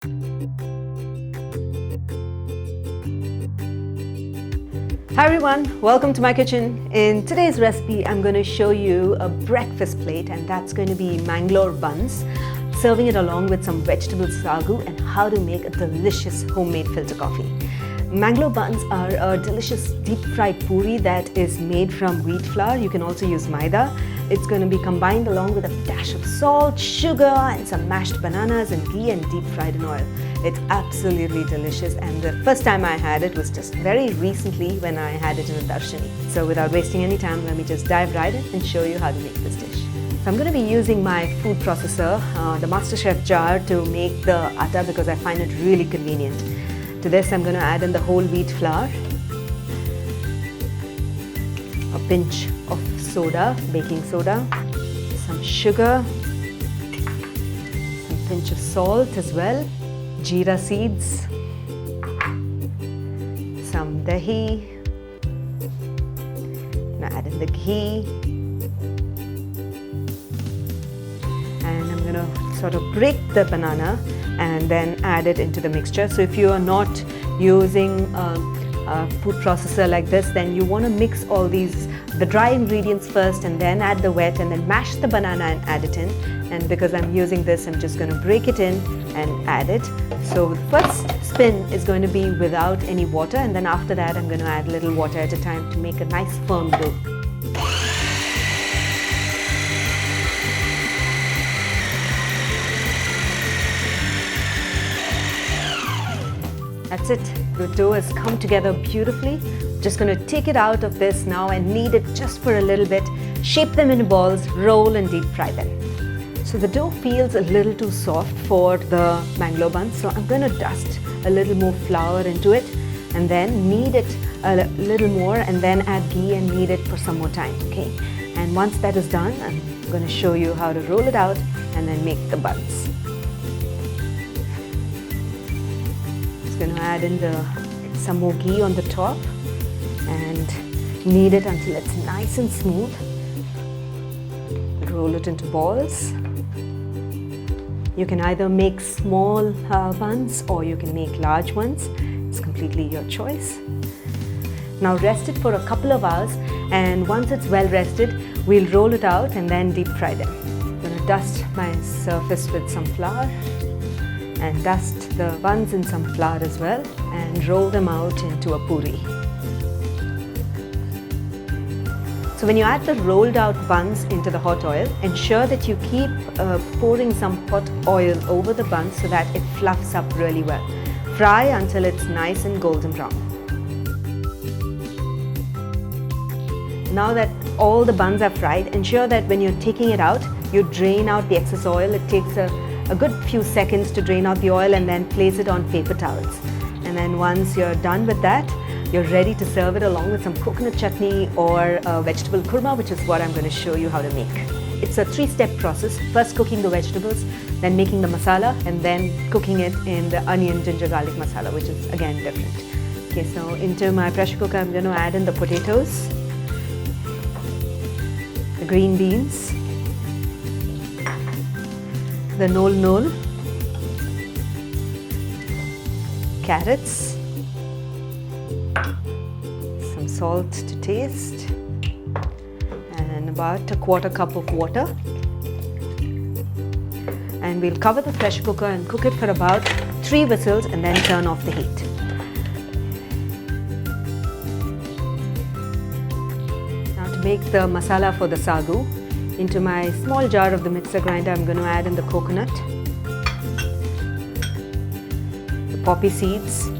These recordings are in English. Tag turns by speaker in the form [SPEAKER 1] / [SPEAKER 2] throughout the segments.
[SPEAKER 1] Hi everyone, welcome to my kitchen. In today's recipe, I'm going to show you a breakfast plate, and that's going to be Mangalore buns, serving it along with some vegetable sagu and how to make a delicious homemade filter coffee. Mangalore buns are a delicious deep fried puri that is made from wheat flour. You can also use maida. It's going to be combined along with a dash of salt, sugar and some mashed bananas and ghee and deep fried in oil. It's absolutely delicious, and the first time I had it was just very recently when I had it in a darshini. So without wasting any time, let me just dive right in and show you how to make this dish. So I'm going to be using my food processor, the MasterChef jar, to make the atta because I find it really convenient. To this I'm going to add in the whole wheat flour, a pinch of soda, baking soda, some sugar, some pinch of salt as well, jeera seeds, some dahi, now add in the ghee, and I'm going to sort of break the banana and then add it into the mixture. So if you are not using a food processor like this, then you want to mix all the dry ingredients first and then add the wet and then mash the banana and add it in. And because I'm using this, I'm just going to break it in and add it. So the first spin is going to be without any water, and then after that I'm going to add a little water at a time to make a nice firm dough. That's it. The dough has come together beautifully. Just going to take it out of this now and knead it just for a little bit. Shape them into balls, roll and deep fry them. So the dough feels a little too soft for the Mangalore buns, so I'm going to dust a little more flour into it and then knead it a little more and then add ghee and knead it for some more time, okay? And once that is done, I'm going to show you how to roll it out and then make the buns. Going to add in some more ghee on the top and knead it until it's nice and smooth. Roll it into balls. You can either make small buns or you can make large ones. It's completely your choice. Now rest it for a couple of hours, and once it's well rested, we'll roll it out and then deep fry them. I'm going to dust my surface with some flour and dust the buns in some flour as well and roll them out into a puri. So when you add the rolled out buns into the hot oil, ensure that you keep pouring some hot oil over the buns so that it fluffs up really well. Fry until it's nice and golden brown. Now that all the buns are fried, ensure that when you're taking it out, you drain out the excess oil. It takes a good few seconds to drain out the oil and then place it on paper towels. And then once you're done with that, you're ready to serve it along with some coconut chutney or vegetable kurma, which is what I'm going to show you how to make. It's a three-step process. First cooking the vegetables, then making the masala, and then cooking it in the onion, ginger, garlic masala, which is again different. Okay, so into my pressure cooker, I'm going to add in the potatoes, the green beans, the nol, carrots, some salt to taste, and about a quarter cup of water. And we'll cover the pressure cooker and cook it for about 3 whistles and then turn off the heat. Now to make the masala for the sagu, into my small jar of the mixer grinder, I'm going to add in the coconut, the poppy seeds,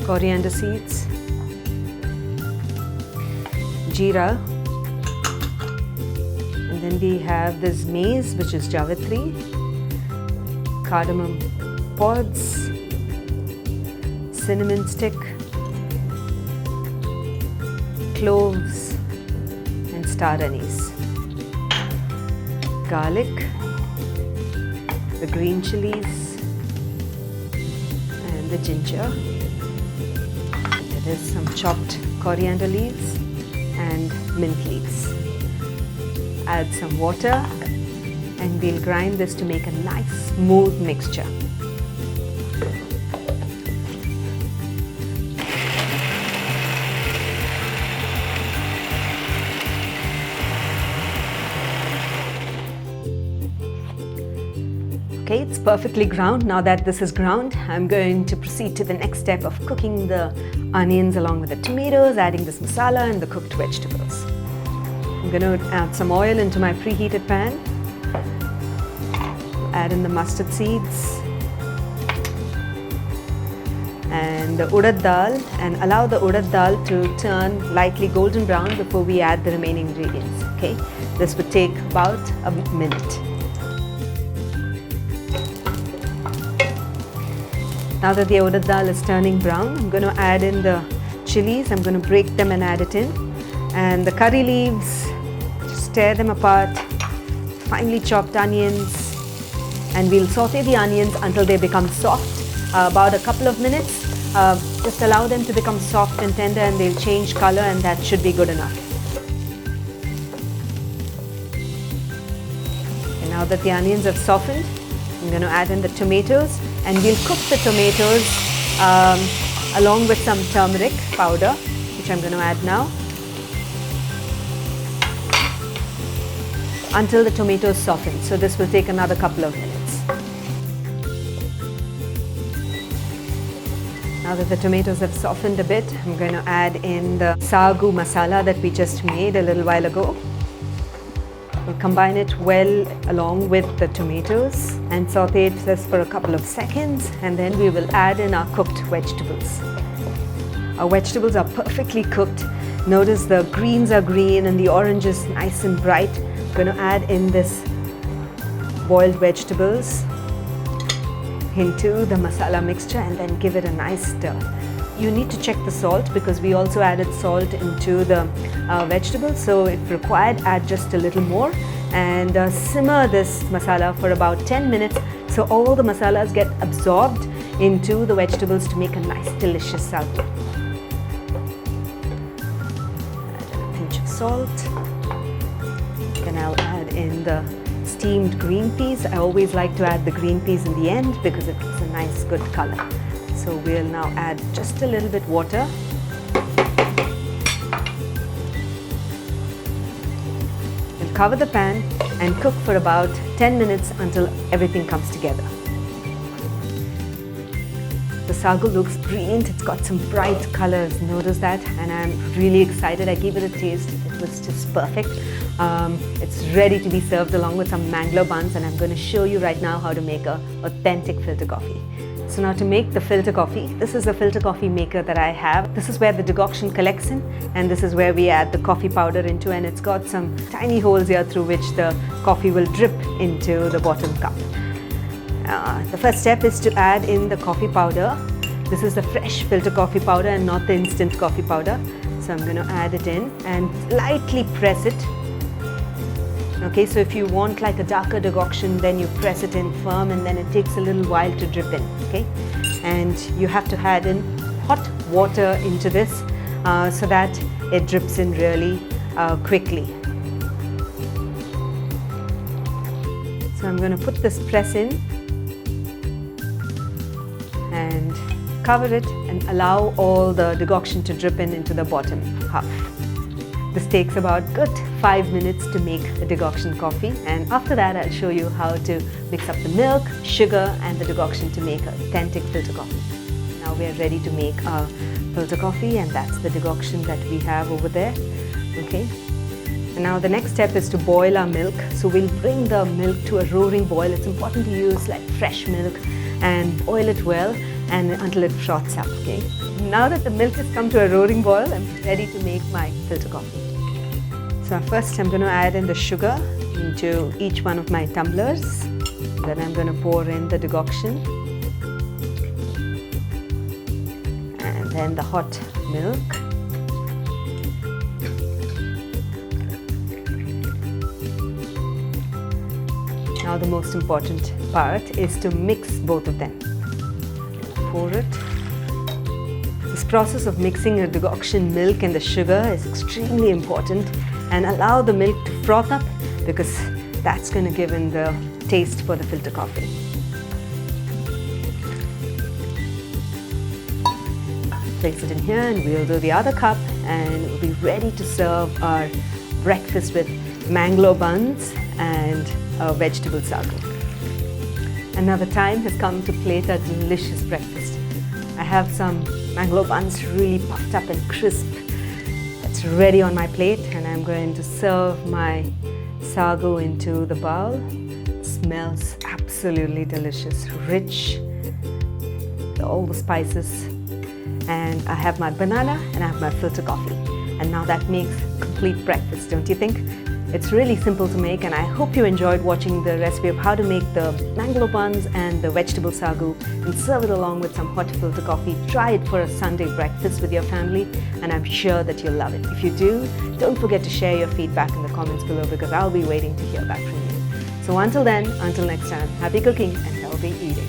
[SPEAKER 1] coriander seeds, jeera, and then we have this maize, which is javitri, cardamom pods, cinnamon stick, cloves, and star anise, garlic, the green chilies, and the ginger. There is some chopped coriander leaves and mint leaves. Add some water and we'll grind this to make a nice smooth mixture. Okay, it's perfectly ground. Now that this is ground, I'm going to proceed to the next step of cooking the onions along with the tomatoes, adding this masala and the cooked vegetables. I'm going to add some oil into my preheated pan. Add in the mustard seeds and the urad dal, and allow the urad dal to turn lightly golden brown before we add the remaining ingredients. Okay, this would take about a minute. Now that the urad dal is turning brown, I'm going to add in the chilies. I'm going to break them and add it in. And the curry leaves, just tear them apart, finely chopped onions. And we'll saute the onions until they become soft, about a couple of minutes. Just allow them to become soft and tender, and they'll change color, and that should be good enough. And now that the onions have softened, I'm going to add in the tomatoes, and we'll cook the tomatoes along with some turmeric powder, which I'm going to add now, until the tomatoes soften. So this will take another couple of minutes. Now that the tomatoes have softened a bit, I'm going to add in the sagu masala that we just made a little while ago. We'll combine it well along with the tomatoes and saute it just for a couple of seconds, and then we will add in our cooked vegetables. Our vegetables are perfectly cooked. Notice the greens are green and the orange is nice and bright. I'm going to add in this boiled vegetables into the masala mixture and then give it a nice stir. You need to check the salt because we also added salt into the vegetables, so if required, add just a little more, and simmer this masala for about 10 minutes so all the masalas get absorbed into the vegetables to make a nice delicious sagu. Add a pinch of salt. Then I'll add in the steamed green peas. I always like to add the green peas in the end because it gives a nice good color. So we'll now add just a little bit water. We'll cover the pan and cook for about 10 minutes until everything comes together. The sagu looks brilliant. It's got some bright colors. Notice that, and I'm really excited. I gave it a taste. It was just perfect. It's ready to be served along with some Mangalore buns, and I'm going to show you right now how to make an authentic filter coffee. So now to make the filter coffee, this is the filter coffee maker that I have. This is where the decoction collects in, and this is where we add the coffee powder into, and it's got some tiny holes here through which the coffee will drip into the bottom cup. The first step is to add in the coffee powder. This is the fresh filter coffee powder and not the instant coffee powder. So I'm going to add it in and lightly press it. Okay, so if you want like a darker decoction, then you press it in firm and then it takes a little while to drip in, okay? And you have to add in hot water into this so that it drips in really quickly. So I'm going to put this press in and cover it and allow all the decoction to drip in into the bottom half. This takes about good 5 minutes to make the decoction coffee, and after that I'll show you how to mix up the milk, sugar and the decoction to make an authentic filter coffee. Now we are ready to make our filter coffee, and that's the decoction that we have over there. Okay. And now the next step is to boil our milk. So we'll bring the milk to a roaring boil. It's important to use like fresh milk and boil it well and until it froths up. Okay. Now that the milk has come to a roaring boil, I'm ready to make my filter coffee. So first I'm going to add in the sugar into each one of my tumblers. Then I'm going to pour in the decoction. And then the hot milk. Now the most important part is to mix both of them. Pour it. This process of mixing the decoction milk and the sugar is extremely important, and allow the milk to froth up because that's going to give in the taste for the filter coffee. Place it in here and we'll do the other cup and we'll be ready to serve our breakfast with Mangalore buns and a vegetable sagu. And now the time has come to plate a delicious breakfast. I have some Mangalore buns really puffed up and crisp. That's ready on my plate and I'm going to serve my sagu into the bowl. It smells absolutely delicious, rich, all the spices. And I have my banana and I have my filter coffee. And now that makes complete breakfast, don't you think? It's really simple to make and I hope you enjoyed watching the recipe of how to make the Mangalore buns and the vegetable sagu and serve it along with some hot filter coffee. Try it for a Sunday breakfast with your family and I'm sure that you'll love it. If you do, don't forget to share your feedback in the comments below because I'll be waiting to hear back from you. So until then, until next time, happy cooking and healthy eating.